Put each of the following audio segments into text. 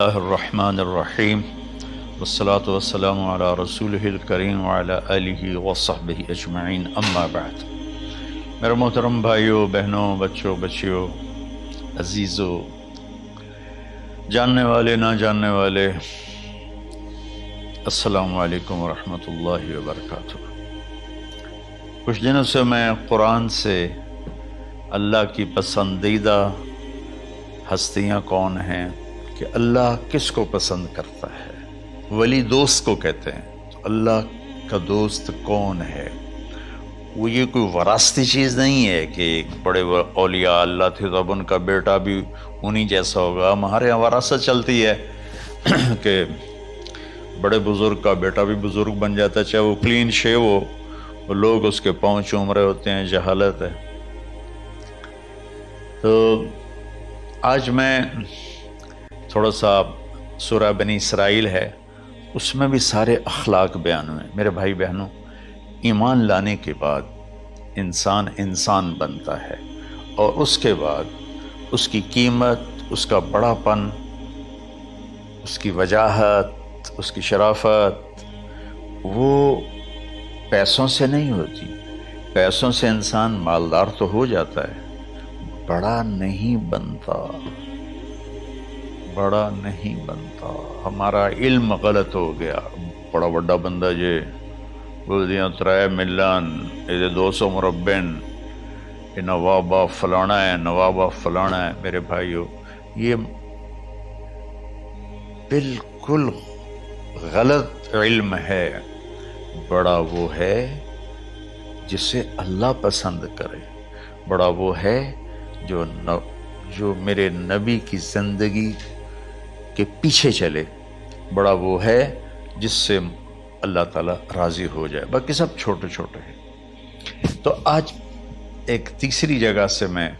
اللہ الرحمن الرحیم والصلاة والسلام علی رسولہ الکریم وعلی آلہ وصحبہ اجمعین اما بعد۔ میرے محترم بھائیوں، بہنوں، بچوں، بچیوں، عزیزوں، جاننے والے، نہ جاننے والے، السلام علیکم ورحمۃ اللہ وبرکاتہ۔ کچھ دنوں سے میں قرآن سے اللہ کی پسندیدہ ہستیاں کون ہیں، کہ اللہ کس کو پسند کرتا ہے، ولی دوست کو کہتے ہیں۔ تو اللہ کا دوست کون ہے؟ وہ یہ کوئی وراثتی چیز نہیں ہے کہ ایک بڑے اولیاء اللہ تھے تو اب ان کا بیٹا بھی انہی جیسا ہوگا۔ ہمارے یہاں وراثت چلتی ہے کہ بڑے بزرگ کا بیٹا بھی بزرگ بن جاتا ہے، چاہے وہ کلین شیو ہو، وہ لوگ اس کے پاؤں چوم رہے ہوتے ہیں، جہالت ہے۔ تو آج میں تھوڑا سا سورہ بنی اسرائیل ہے، اس میں بھی سارے اخلاق بیان ہوئے۔ میرے بھائی بہنوں، ایمان لانے کے بعد انسان بنتا ہے، اور اس کے بعد اس کی قیمت، اس کا بڑا پن، اس کی وجاہت، اس کی شرافت وہ پیسوں سے نہیں ہوتی۔ پیسوں سے انسان مالدار تو ہو جاتا ہے، بڑا نہیں بنتا، بڑا نہیں بنتا۔ ہمارا علم غلط ہو گیا۔ بڑا بڑا بندہ جے بولدیاں 3 ملن، یہ 200 مربع، یہ نوابہ فلانا ہے، نوابہ فلانا ہے۔ میرے بھائیو، یہ بالکل غلط علم ہے۔ بڑا وہ ہے جسے اللہ پسند کرے، بڑا وہ ہے جو میرے نبی کی زندگی کے پیچھے چلے، بڑا وہ ہے جس سے اللہ تعالیٰ راضی ہو جائے، باقی سب چھوٹے چھوٹے ہیں۔ تو آج ایک تیسری جگہ سے میں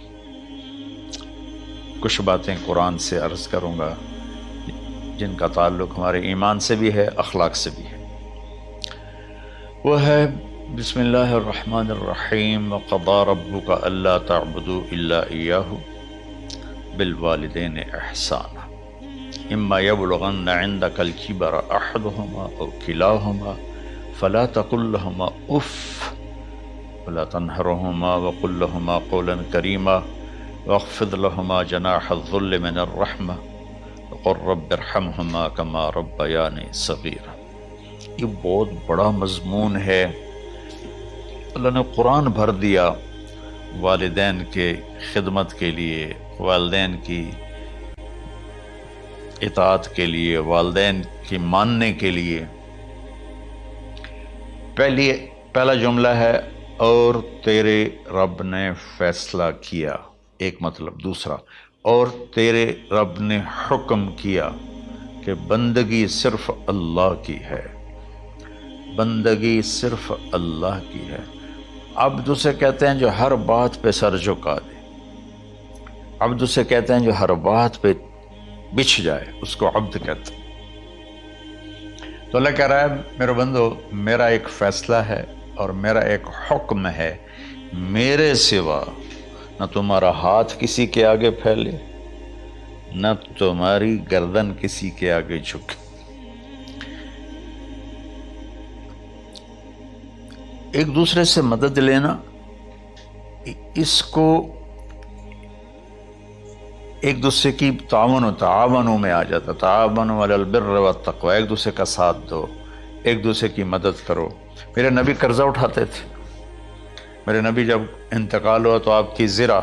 کچھ باتیں قرآن سے عرض کروں گا جن کا تعلق ہمارے ایمان سے بھی ہے، اخلاق سے بھی ہے۔ وہ ہے بسم اللہ الرحمن الرحیم۔ وَقَضَىٰ رَبُّكَ أَلَّا تَعْبُدُوا إِلَّا إِيَّاهُ بِالْوَالِدَيْنِ إِحْسَانًا إِمَّا يَبْلُغَنَّ عِندَكَ الْكِبَرَ أَحَدُهُمَا أَوْ كِلَاهُمَا فَلَا تَقُل لَّهُمَا أُفٍّ وَلَا تَنْهَرْهُمَا وَقُل لَّهُمَا قَوْلًا كَرِيمًا وَاخْفِضْ لَهُمَا جَنَاحَ الذُّلِّ مِنَ الرَّحْمَةِ وَقُل رَّبِّ ارْحَمْهُمَا كَمَا رَبَّيَانِي صَغِيرًا۔ یہ بہت بڑا مضمون ہے۔ اللہ نے قرآن بھر دیا والدین کے خدمت کے لیے، والدین کی اطاعت کے لیے، والدین کی ماننے کے لیے۔ پہلا جملہ ہے اور تیرے رب نے فیصلہ کیا، ایک مطلب۔ دوسرا، اور تیرے رب نے حکم کیا کہ بندگی صرف اللہ کی ہے، بندگی صرف اللہ کی ہے۔ عبد اسے کہتے ہیں جو ہر بات پہ سر جھکا دے، عبد اسے کہتے ہیں جو ہر بات پہ بچھ جائے، اس کو عبد کہتے ہیں۔ تو اللہ کہہ رہا ہے میرے بندو، میرا ایک فیصلہ ہے اور میرا ایک حکم ہے، میرے سوا نہ تمہارا ہاتھ کسی کے آگے پھیلے، نہ تمہاری گردن کسی کے آگے جھکے۔ ایک دوسرے سے مدد لینا، اس کو ایک دوسرے کی تعاونوں میں آ جاتا۔ تعاونوا علی البر والتقوی، ایک دوسرے کا ساتھ دو، ایک دوسرے کی مدد کرو۔ میرے نبی قرضہ اٹھاتے تھے۔ میرے نبی جب انتقال ہوا تو آپ کی زرہ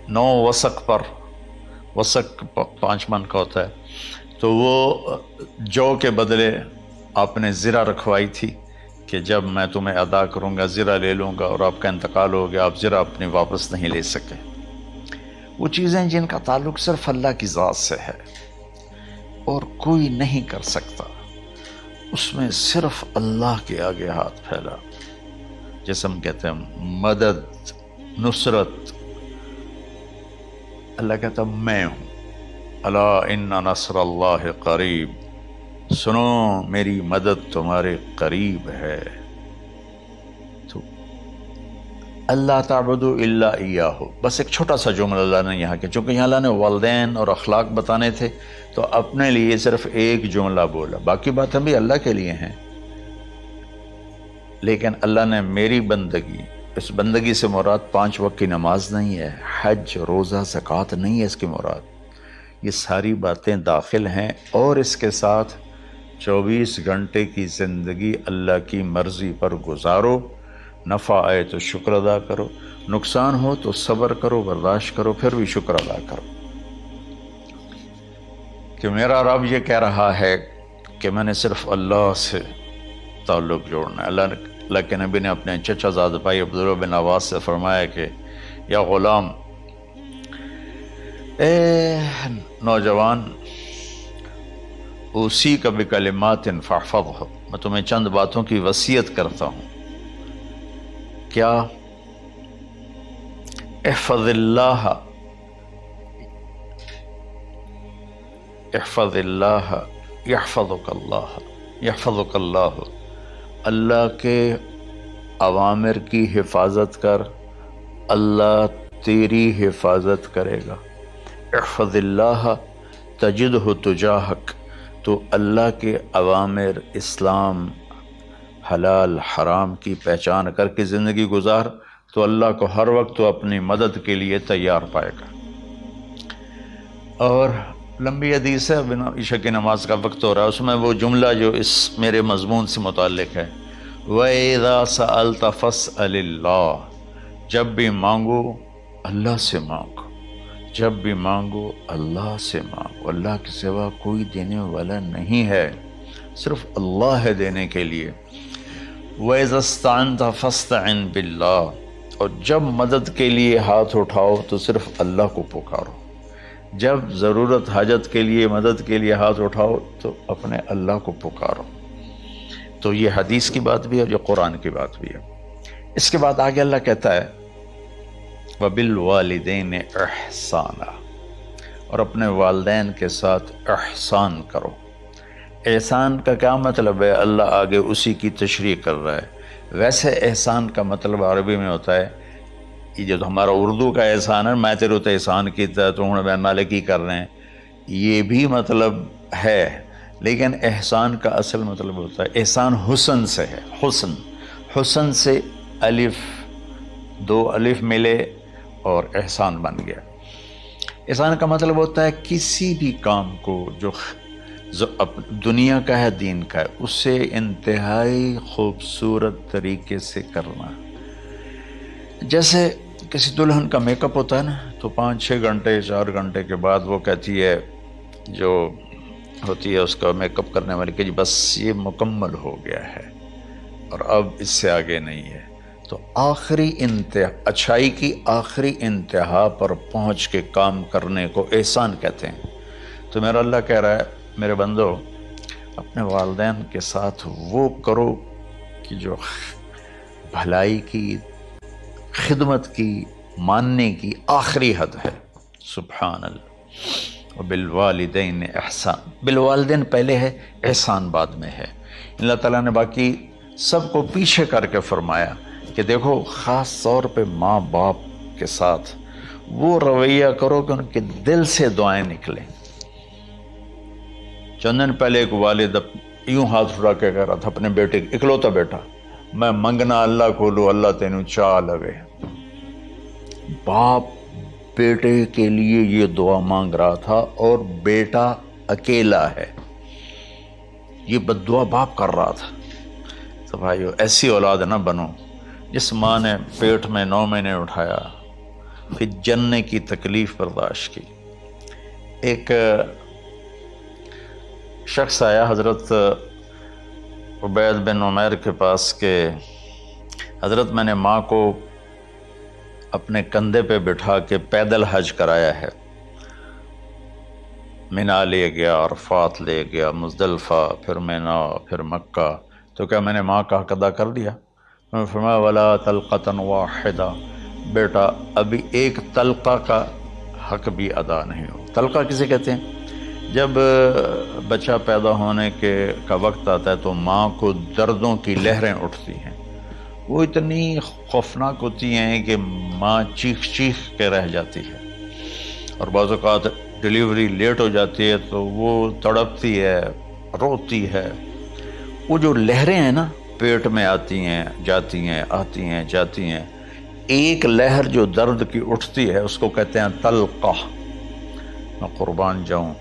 9 وسق پر، وسق 5 من کا ہوتا ہے، تو وہ جو کے بدلے آپ نے زرہ رکھوائی تھی کہ جب میں تمہیں ادا کروں گا زرہ لے لوں گا، اور آپ کا انتقال ہو گیا، آپ زرہ اپنی واپس نہیں لے سکے۔ وہ چیزیں جن کا تعلق صرف اللہ کی ذات سے ہے اور کوئی نہیں کر سکتا، اس میں صرف اللہ کے آگے ہاتھ پھیلا، جیسے ہم کہتے ہیں مدد، نصرت۔ اللہ کہتا میں ہوں، الا ان نصر اللہ قریب، سنو میری مدد تمہارے قریب ہے۔ تو اللہ تعبدوا الا ایاہ، بس ایک چھوٹا سا جملہ اللہ نے یہاں کیا، چونکہ یہاں اللہ نے والدین اور اخلاق بتانے تھے تو اپنے لیے صرف ایک جملہ بولا، باقی باتیں بھی اللہ کے لیے ہیں، لیکن اللہ نے میری بندگی، اس بندگی سے مراد 5 وقت کی نماز نہیں ہے، حج، روزہ، زکوٰۃ نہیں ہے اس کی مراد، یہ ساری باتیں داخل ہیں، اور اس کے ساتھ 24 گھنٹے کی زندگی اللہ کی مرضی پر گزارو، نفع آئے تو شکر ادا کرو، نقصان ہو تو صبر کرو، برداشت کرو، پھر بھی شکر ادا کرو کہ میرا رب یہ کہہ رہا ہے کہ میں نے صرف اللہ سے تعلق جوڑنا ہے۔ اللہ کے نبی نے اپنے چچا زاد بھائی عبداللہ بن عباس سے فرمایا کہ یا غلام، اے نوجوان، اسی کا بکلمات فاحفظہ، میں تمہیں چند باتوں کی وصیت کرتا ہوں، کیا؟ احفظ اللہ، احفظ اللہ یحفظک اللہ، یحفظک اللہ، اللہ کے اوامر کی حفاظت کر، اللہ تیری حفاظت کرے گا۔ احفظ اللہ تجدہ تجاہک، تو اللہ کے اوامر، اسلام، حلال حرام کی پہچان کر کے زندگی گزار تو اللہ کو ہر وقت تو اپنی مدد کے لیے تیار پائے گا۔ اور لمبی حدیث ہے، عشاء کی نماز کا وقت ہو رہا ہے، اس میں وہ جملہ جو اس میرے مضمون سے متعلق ہے، وَإِذَا سَأَلْتَ فَاسْأَلِ اللَّهِ، جب بھی مانگو اللہ سے مانگو، جب بھی مانگو اللہ سے مانگو، اللہ کے سوا کوئی دینے والا نہیں ہے، صرف اللہ ہے دینے کے لیے۔ وَإِذَا اسْتَعَنْتَ فَاسْتَعِنْ بِاللَّهِ، اور جب مدد کے لیے ہاتھ اٹھاؤ تو صرف اللہ کو پکارو، جب ضرورت حاجت کے لیے، مدد کے لیے ہاتھ اٹھاؤ تو اپنے اللہ کو پکارو۔ تو یہ حدیث کی بات بھی ہے اور یہ قرآن کی بات بھی ہے۔ اس کے بعد آگے اللہ کہتا ہے وَبِالْوَالِدَيْنِ إِحْسَانًا، اور اپنے والدین کے ساتھ احسان کرو۔ احسان کا کیا مطلب ہے؟ اللہ آگے اسی کی تشریح کر رہا ہے۔ ویسے احسان کا مطلب عربی میں ہوتا ہے، یہ جو ہمارا اردو کا احسان ہے، میں تیرے تو احسان کیتا تو ہوں میں نالے کی کر رہے ہیں، یہ بھی مطلب ہے، لیکن احسان کا اصل مطلب ہوتا ہے، احسان حسن سے ہے، حسن، حسن سے الف، 2 الف ملے اور احسان بن گیا۔ احسان کا مطلب ہوتا ہے کسی بھی کام کو جو دنیا کا ہے، دین کا ہے، اسے انتہائی خوبصورت طریقے سے کرنا۔ جیسے کسی دلہن کا میک اپ ہوتا ہے نا، تو 5-6 گھنٹے 4 گھنٹے کے بعد وہ کہتی ہے، جو ہوتی ہے اس کا میک اپ کرنے والی، کہ جی بس یہ مکمل ہو گیا ہے اور اب اس سے آگے نہیں ہے۔ تو آخری اچھائی کی آخری انتہا پر پہنچ کے کام کرنے کو احسان کہتے ہیں۔ تو میرا اللہ کہہ رہا ہے، میرے بندو، اپنے والدین کے ساتھ وہ کرو کہ جو بھلائی کی، خدمت کی، ماننے کی آخری حد ہے۔ سبحان اللہ۔ وبالوالدین احسان، بالوالدین پہلے ہے، احسان بعد میں ہے۔ اللہ تعالیٰ نے باقی سب کو پیچھے کر کے فرمایا کہ دیکھو، خاص طور پہ ماں باپ کے ساتھ وہ رویہ کرو کہ ان کے دل سے دعائیں نکلیں۔ چند دن پہلے ایک والد یوں ہاتھ اٹھا کے کہہ رہا تھا اپنے بیٹے، اکلوتا بیٹا، میں منگنا اللہ کو لو، اللہ تینوں چاہ لگے۔ باپ بیٹے کے لیے یہ دعا مانگ رہا تھا اور بیٹا اکیلا ہے، یہ بد دعا باپ کر رہا تھا۔ تو بھائیو، ایسی اولاد نہ بنو جس ماں نے پیٹ میں 9 مہینے اٹھایا، پھر جننے کی تکلیف برداشت کی۔ ایک شخص آیا حضرت عبید بن عمیر کے پاس کہ حضرت، میں نے ماں کو اپنے کندھے پہ بٹھا کے پیدل حج کرایا ہے، مینا لے گیا، عرفات لے گیا، مزدلفہ، پھر مینا، پھر مکہ، تو کیا میں نے ماں کا حق ادا کر دیا؟ میں نے فرمایا ولا تلقۃ واحدہ، بیٹا ابھی ایک تلقہ کا حق بھی ادا نہیں ہو۔ تلقہ کسے کہتے ہیں؟ جب بچہ پیدا ہونے کا وقت آتا ہے تو ماں کو دردوں کی لہریں اٹھتی ہیں، وہ اتنی خوفناک ہوتی ہیں کہ ماں چیخ چیخ کے رہ جاتی ہے، اور بعض اوقات ڈیلیوری لیٹ ہو جاتی ہے تو وہ تڑپتی ہے، روتی ہے۔ وہ جو لہریں ہیں نا، پیٹ میں آتی ہیں جاتی ہیں، آتی ہیں جاتی ہیں، ایک لہر جو درد کی اٹھتی ہے اس کو کہتے ہیں طلقہ۔ میں قربان جاؤں،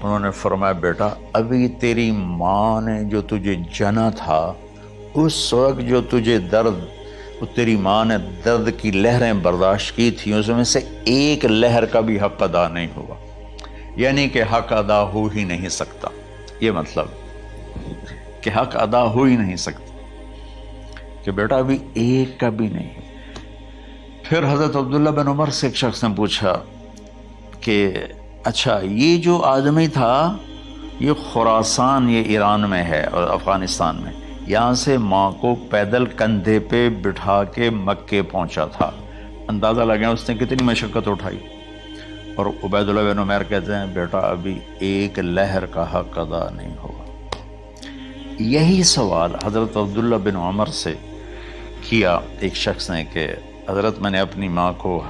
انہوں نے فرمایا بیٹا ابھی تیری ماں نے جو تجھے جنا تھا اس وقت جو تجھے درد، وہ تیری ماں نے درد کی لہریں برداشت کی تھیں، اس میں سے ایک لہر کا بھی حق ادا نہیں ہوا، یعنی کہ حق ادا ہو ہی نہیں سکتا۔ یہ مطلب کہ حق ادا ہو ہی نہیں سکتا، کہ بیٹا ابھی ایک کا بھی نہیں۔ پھر حضرت عبداللہ بن عمر سے ایک شخص نے پوچھا کہ اچھا یہ جو آدمی تھا یہ خراسان، یہ ایران میں ہے اور افغانستان میں، یہاں سے ماں کو پیدل کندھے پہ بٹھا کے مکے پہنچا تھا، اندازہ لگا اس نے کتنی مشقت اٹھائی۔ اور عبید اللہ بن عمر کہتے ہیں بیٹا ابھی ایک لہر کا حق ادا نہیں ہوا۔ یہی سوال حضرت عبداللہ بن عمر سے کیا ایک شخص نے کہ حضرت میں نے اپنی ماں کو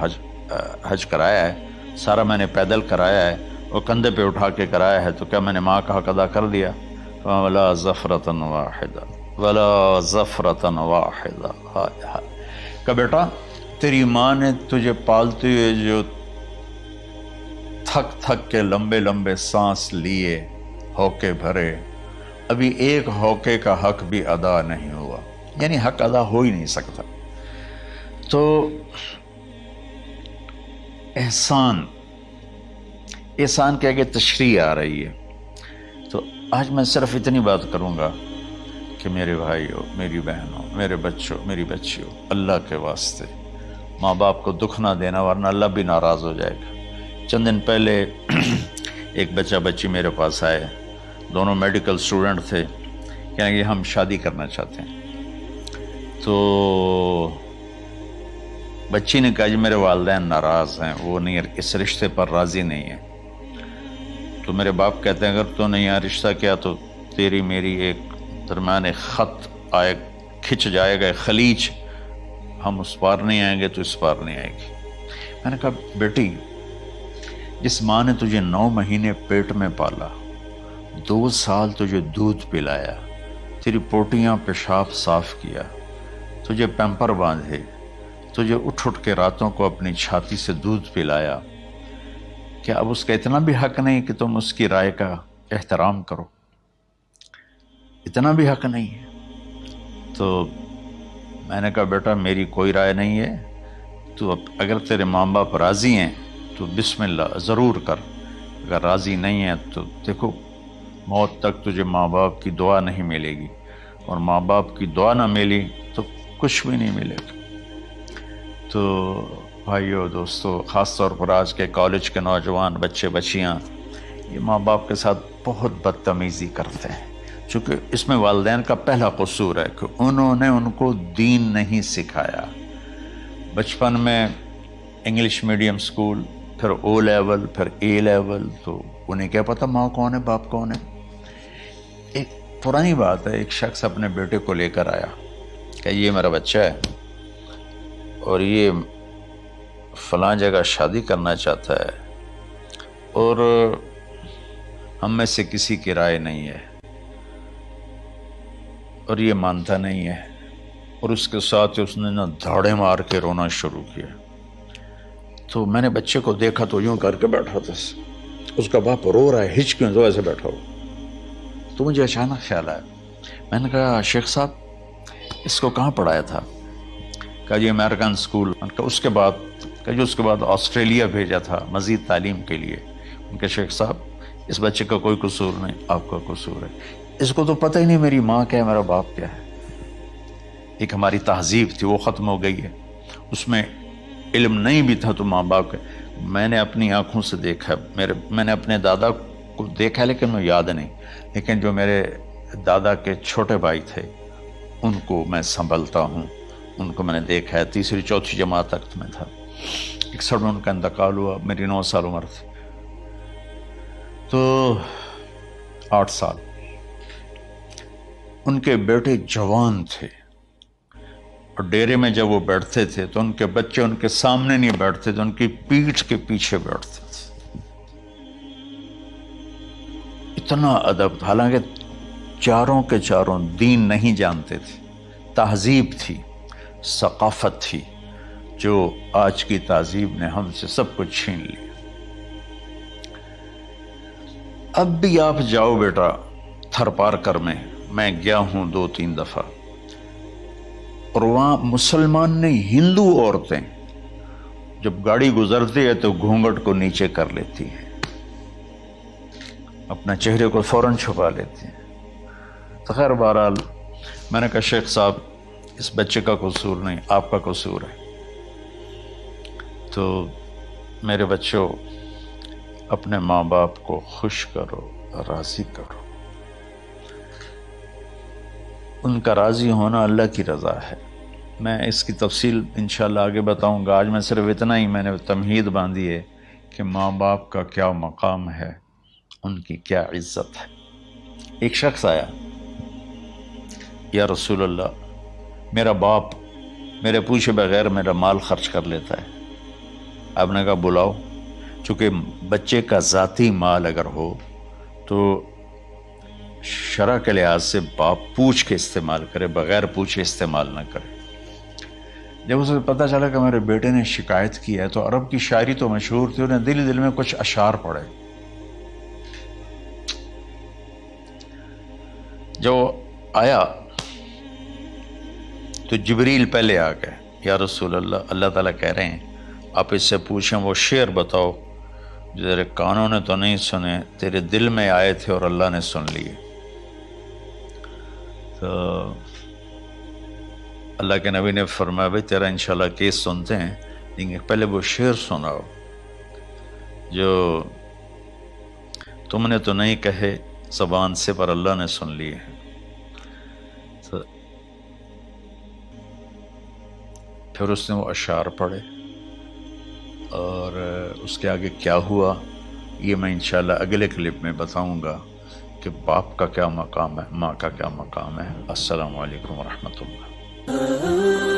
حج کرایا ہے، سارا میں نے پیدل کرایا ہے اور کندھے پہ اٹھا کے کرایا ہے، تو کیا میں نے ماں کا حق ادا کر دیا؟ وَلَا زَفْرَةً وَاحِدًا وَلَا زَفْرَةً وَاحِدًا۔ کہ بیٹا تیری ماں نے تجھے پالتے ہوئے جو تھک تھک کے لمبے لمبے سانس لیے، ہوکے بھرے، ابھی ایک ہوکے کا حق بھی ادا نہیں ہوا، یعنی حق ادا ہو ہی نہیں سکتا۔ تو احسان کے آگے تشریح آ رہی ہے۔ تو آج میں صرف اتنی بات کروں گا کہ میرے بھائیوں، میری بہنوں، میرے بچوں، میری بچیوں، اللہ کے واسطے ماں باپ کو دکھ نہ دینا، ورنہ اللہ بھی ناراض ہو جائے گا۔ چند دن پہلے ایک بچہ بچی میرے پاس آئے، دونوں میڈیکل اسٹوڈنٹ تھے، کہنے کہ ہم شادی کرنا چاہتے ہیں۔ تو بچی نے کہا جی میرے والدین ناراض ہیں، وہ نہیں، اس رشتے پر راضی نہیں ہیں۔ تو میرے باپ کہتے ہیں اگر تو نے یہاں رشتہ کیا تو تیری میری ایک درمیان ایک خط آئے، کھچ جائے گا خلیج، ہم اس پار نہیں آئیں گے تو اس پار نہیں آئے گی۔ میں نے کہا بیٹی جس ماں نے تجھے 9 مہینے پیٹ میں پالا، 2 سال تجھے دودھ پلایا، تیری پوٹیاں پیشاب صاف کیا، تجھے پیمپر باندھے، تجھے اٹھ اٹھ کے راتوں کو اپنی چھاتی سے دودھ پلایا، کیا اب اس کا اتنا بھی حق نہیں کہ تم اس کی رائے کا احترام کرو؟ اتنا بھی حق نہیں ہے؟ تو میں نے کہا بیٹا میری کوئی رائے نہیں ہے، تو اگر تیرے ماں باپ راضی ہیں تو بسم اللہ ضرور کر، اگر راضی نہیں ہیں تو دیکھو موت تک تجھے ماں باپ کی دعا نہیں ملے گی، اور ماں باپ کی دعا نہ ملی تو کچھ بھی نہیں ملے گا۔ تو بھائیو دوستو، خاص طور پر آج کے کالج کے نوجوان بچے بچیاں یہ ماں باپ کے ساتھ بہت بدتمیزی کرتے ہیں، چونکہ اس میں والدین کا پہلا قصور ہے کہ انہوں نے ان کو دین نہیں سکھایا۔ بچپن میں انگلش میڈیم سکول، پھر او لیول، پھر اے لیول، تو انہیں کیا پتہ ماں کون ہے باپ کون ہے۔ ایک پرانی بات ہے، ایک شخص اپنے بیٹے کو لے کر آیا کہ یہ میرا بچہ ہے اور یہ فلاں جگہ شادی کرنا چاہتا ہے، اور ہم میں سے کسی کی رائے نہیں ہے، اور یہ مانتا نہیں ہے، اور اس کے ساتھ اس نے نا دھاڑے مار کے رونا شروع کیا۔ تو میں نے بچے کو دیکھا تو یوں کر کے بیٹھا تھا، اس کا باپ رو رہا ہے، ہچ کیوں تو ایسے بیٹھا ہو۔ تو مجھے اچانک خیال آیا، میں نے کہا شیخ صاحب اس کو کہاں پڑھایا تھا؟ کہا جی امریکن سکول۔ اس کے بعد آسٹریلیا بھیجا تھا مزید تعلیم کے لیے۔ ان کے شیخ صاحب اس بچے کا کوئی قصور نہیں، آپ کا قصور ہے، اس کو تو پتہ ہی نہیں میری ماں کیا ہے، میرا باپ کیا ہے۔ ایک ہماری تہذیب تھی وہ ختم ہو گئی ہے، اس میں علم نہیں بھی تھا تو ماں باپ کا۔ میں نے اپنی آنکھوں سے دیکھا، میں نے اپنے دادا کو دیکھا لیکن مجھے یاد نہیں، لیکن جو میرے دادا کے چھوٹے بھائی تھے ان کو میں سنبھلتا ہوں، ان کو میں نے دیکھا ہے، 3ری 4تھی جماعت تک میں تھا۔ 61 میں ان کا انتقال ہوا، میری 9 سال عمر تھی، تو 8 سال۔ ان کے بیٹے جوان تھے، اور ڈیرے میں جب وہ بیٹھتے تھے تو ان کے بچے ان کے سامنے نہیں بیٹھتے تھے، ان کی پیٹھ کے پیچھے بیٹھتے تھے۔ اتنا ادب، حالانکہ چاروں کے چاروں دین نہیں جانتے تھے، تہذیب تھی، ثقافت تھی، جو آج کی تہذیب نے ہم سے سب کچھ چھین لی۔ اب بھی آپ جاؤ بیٹا تھر پارکر میں گیا ہوں 2-3 دفعہ، اور وہاں مسلمان نہیں، ہندو عورتیں جب گاڑی گزرتی ہے تو گھونگھٹ کو نیچے کر لیتی ہیں، اپنا چہرے کو فوراً چھپا لیتی ہیں۔ تو خیر بہرحال میں نے کہا شیخ صاحب اس بچے کا قصور نہیں، آپ کا قصور ہے۔ تو میرے بچوں، اپنے ماں باپ کو خوش کرو، راضی کرو، ان کا راضی ہونا اللہ کی رضا ہے۔ میں اس کی تفصیل انشاءاللہ آگے بتاؤں گا، آج میں صرف اتنا ہی میں نے تمہید باندھی ہے کہ ماں باپ کا کیا مقام ہے، ان کی کیا عزت ہے۔ ایک شخص آیا، یا رسول اللہ میرا باپ میرے پوچھے بغیر میرا مال خرچ کر لیتا ہے۔ آپ نے کہا بلاؤ، چونکہ بچے کا ذاتی مال اگر ہو تو شرع کے لحاظ سے باپ پوچھ کے استعمال کرے، بغیر پوچھے استعمال نہ کرے۔ جب اسے پتہ چلا کہ میرے بیٹے نے شکایت کی ہے، تو عرب کی شاعری تو مشہور تھی، انہیں دل میں کچھ اشعار پڑھے۔ جو آیا تو جبریل پہلے آ گئے، یا رسول اللہ، اللہ تعالیٰ کہہ رہے ہیں آپ اس سے پوچھیں وہ شعر بتاؤ جو تیرے کانوں نے تو نہیں سنے، تیرے دل میں آئے تھے اور اللہ نے سن لیے۔ تو اللہ کے نبی نے فرمایا بھائی تیرا انشاءاللہ کیس سنتے ہیں، لیکن پہلے وہ شعر سناؤ جو تم نے تو نہیں کہے زبان سے پر اللہ نے سن لیے ہیں۔ تو پھر اس نے وہ اشعار پڑھے، اور اس کے آگے کیا ہوا یہ میں انشاءاللہ اگلے کلپ میں بتاؤں گا کہ باپ کا کیا مقام ہے، ماں کا کیا مقام ہے۔ السلام علیکم ورحمۃ اللہ۔